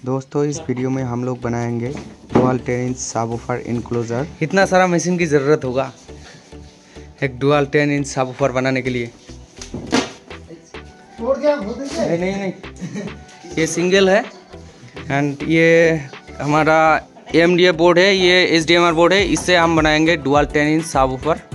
दोस्तों इस वीडियो में हम लोग बनाएंगे डुअल 10 इंच सबवूफर इनक्लोजर। इतना सारा मशीन की ज़रूरत होगा एक डुअल 10 इंच सबवूफर बनाने के लिए। नहीं नहीं नहीं, ये सिंगल है एंड ये हमारा AMDF बोर्ड है, ये HDMI बोर्ड है। इससे हम बनाएंगे डुअल 10 इंच सबवूफर।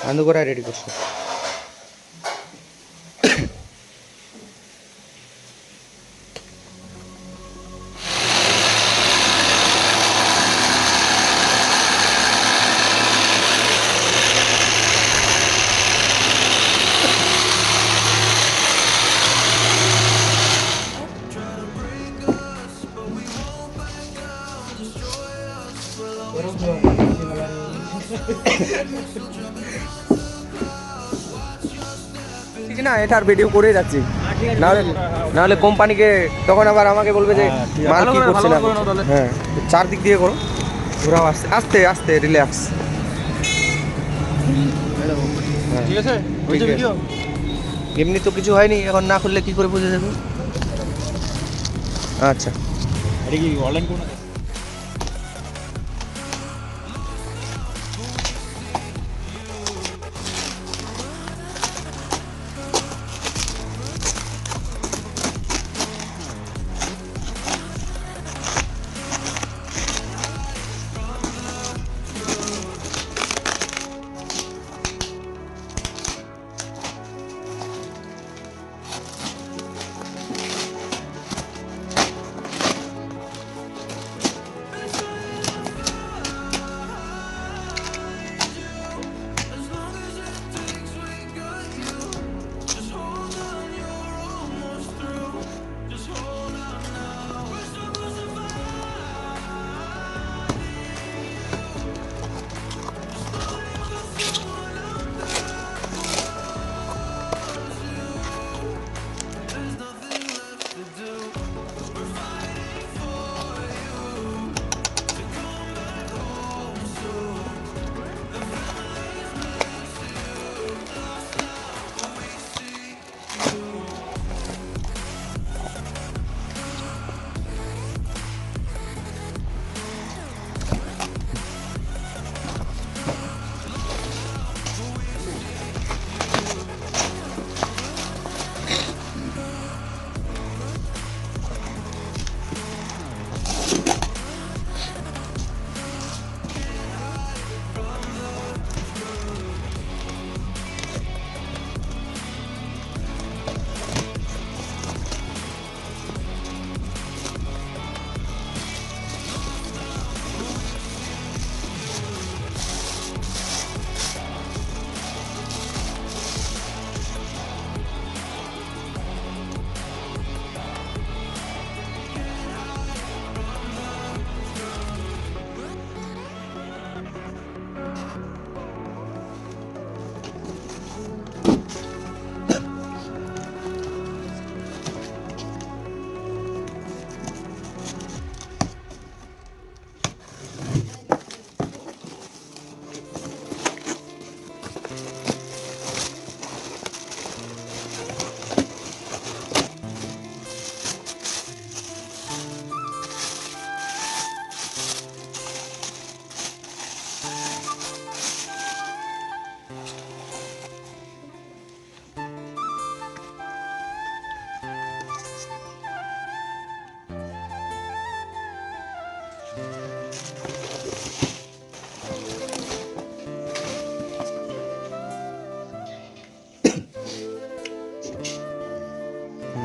అందుకు కూడా రెడీకి వస్తుంది. ঠিক না, এটার ভিডিও করে যাচ্ছি, নাহলে কোম্পানিকে তখন আবার আমাকে বলবে যে মাল কি করছে না। হ্যাঁ, চারদিক দিয়ে করো, ঘোরাও আস্তে আস্তে আস্তে, রিল্যাক্স। ঠিক আছে, এমনি তো কিছু হয়নি, এখন না করলে কি করে বুঝে যাবে। আচ্ছা, এটা কি অনলাইন কোন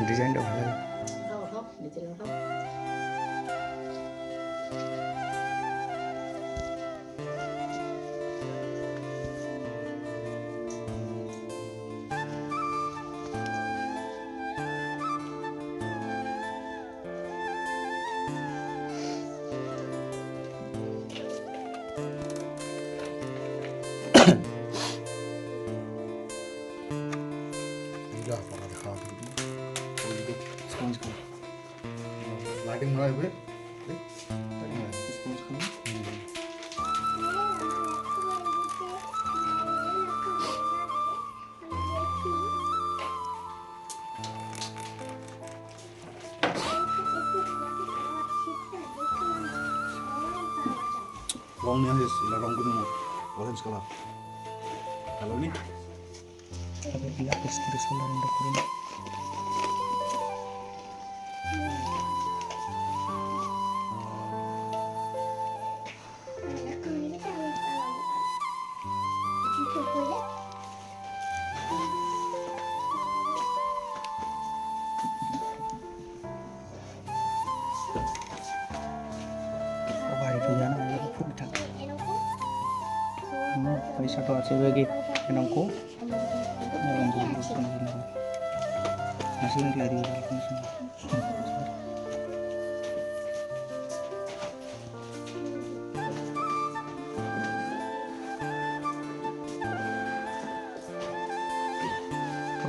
ডিজাইনটা ভালো লাগে। লাইটিং নয় বে রং নিয়ে আসিস রং করে দেবো অরেঞ্জ কালার ভালো নি বাড়িতে জানা ফুলঠাক पैसा तो अच्छे बेगी इनको hasilnya lagi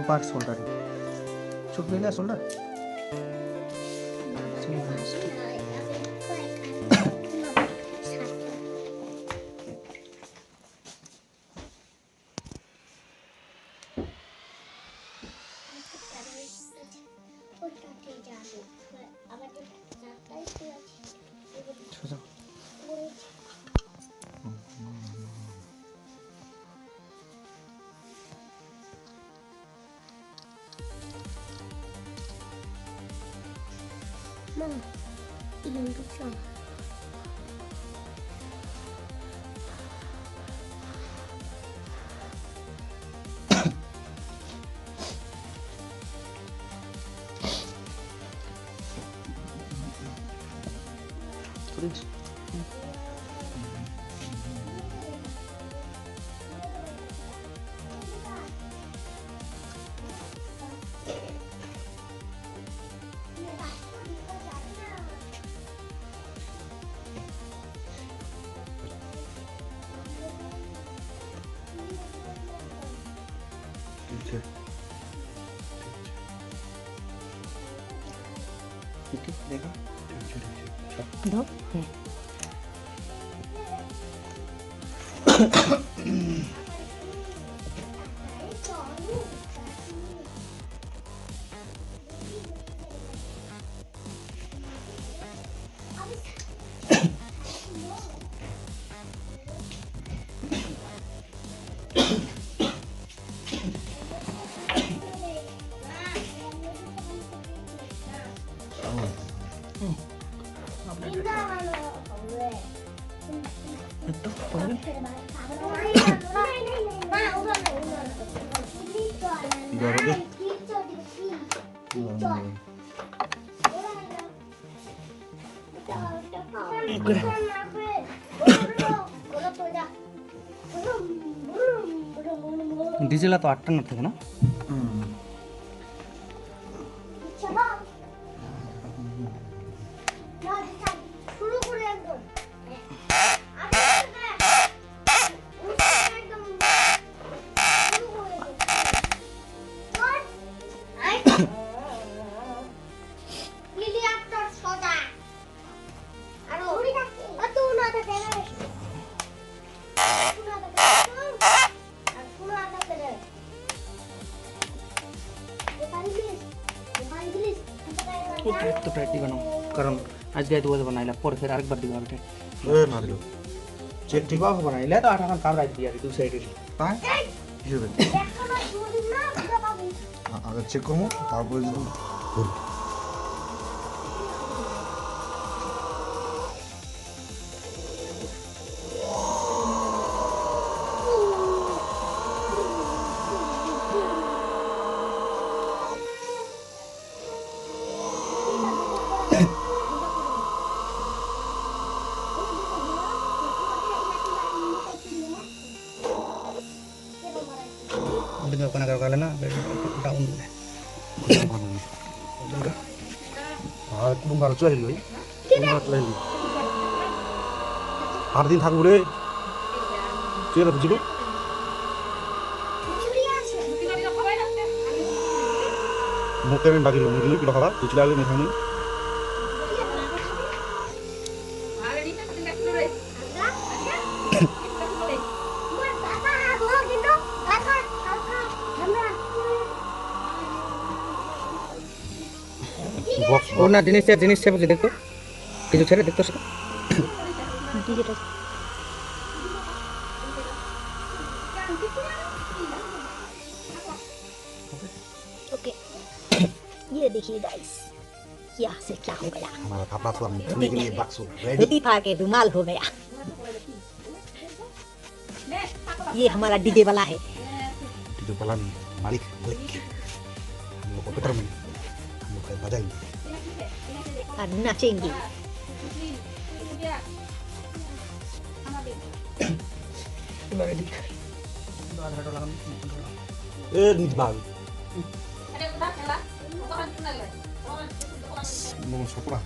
part solder cukup bila solder Mama, ini untuk siapa? Terus. ठीक है देखा दो itu boleh ডিজেল তো 58 থেকে না तो टाइट नहीं बनाओ कारण आज गए तो बनाइला पर फिर आरेक बार दिबा बेटा ए ना दिलो चेक ठीक बा बनाइला तो 8 खान काम राख दिया दू साइड তাই কি হবে আগে চেক করব তারপরে যদি করব আর কোন ভাড়া চলে এলি কোন ভাড়া চলে এলি 8 দিন থাকবো রে তুই না বুঝলো মুখে আমি বাকি লোক নিয়ে কিলো খাবা তুই চলে আসবি মেখানি ওর না জিনিস বলে দেখতো কিছু ছেড়ে দেখতো সেটা ओके ये देखिए गाइस यहाँ से क्या हो गया हमारा कपड़ा थोड़ा धोने के लिए बक्सो रेडी धोती फाड़ के रुमाल हो गया ये हमारा डीजे वाला है itu pelan Malik हम लोग को में हम लोग बजाएंगे और नाचेंगे নিজ বাল mau sopra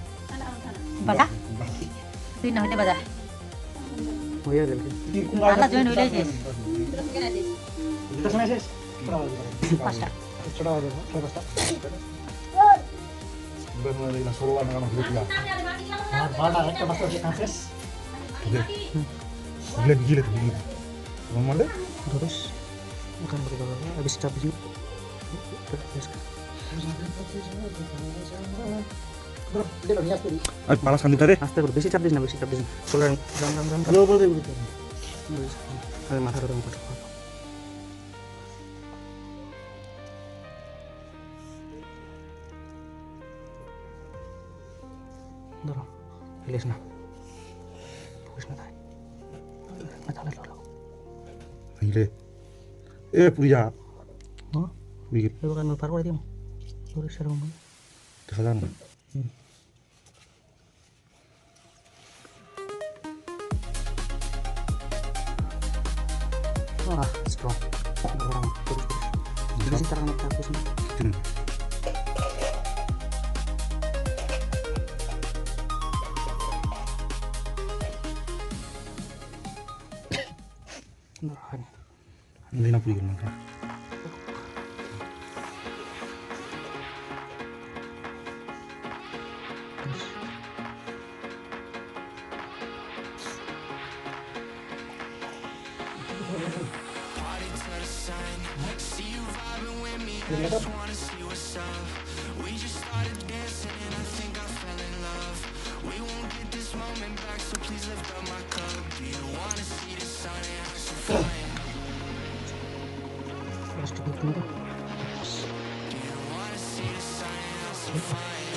बजा তুই না হলে बजा হয়ে গেল আলা জয়েন হইলে যে kita sana শেষ পাঁচটা ছোড়া হবে পাঁচটা বের হয়ে গেল সরো না কারণ হলো আর বাড়া একটা পাঁচটা শেষ gile normalde ধরস ওখান থেকে বাবা বিস্তার বুঝি আর পালা শান্তি তারে আস্তে করে বেশি চাপ দিস না চলে রাম আরে মাথা গরম করে ধরো ফেলিস না তাই তাহলে লো ile পুরিয়া হ্যাঁ বিগির এবার আমি পার করে দিম ধরে সেরকম দেখা যান strong gorong terus bisa cara nak tapus hindi na puli kan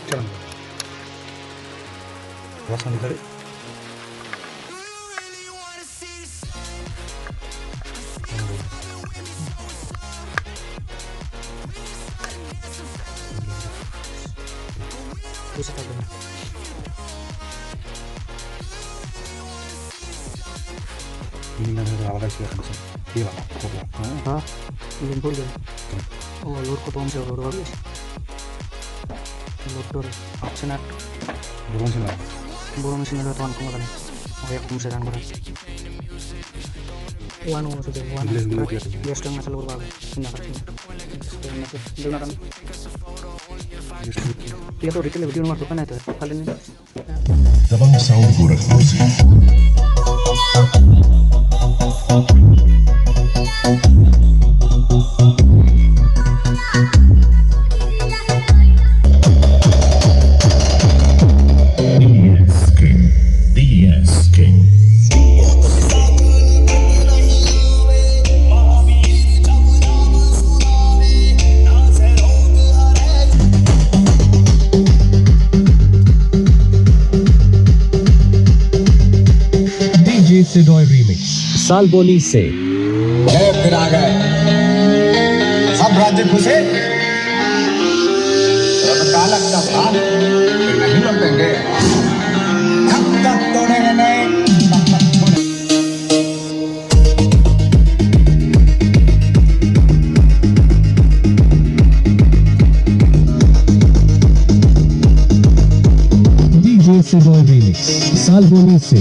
Jalan. Langsung ditarik. bisa tak benar Ini namanya awalnya sih kan sih. Iya, kok ya. ah belum boleh oh lur ko tom se lur habis lur dor option at Belum sih lah. borong sini lo tuan ko kan kayak aku bisa kan wanu sudah wanu dia sudah ngasal lur bagus sini kan sudah kan dia tuh dikit lebih nomor bukan itu kali ini Dabang Sound Gorak Music. DS King. DJ Sidoy Remix सालबोली से फिर आ गए सब राज्य घुसे कालक का भाग नहीं लौटेंगे हम तक तोड़ेंगे नहीं तब तक तोड़ेंगे Sedoy remix. Salboni se.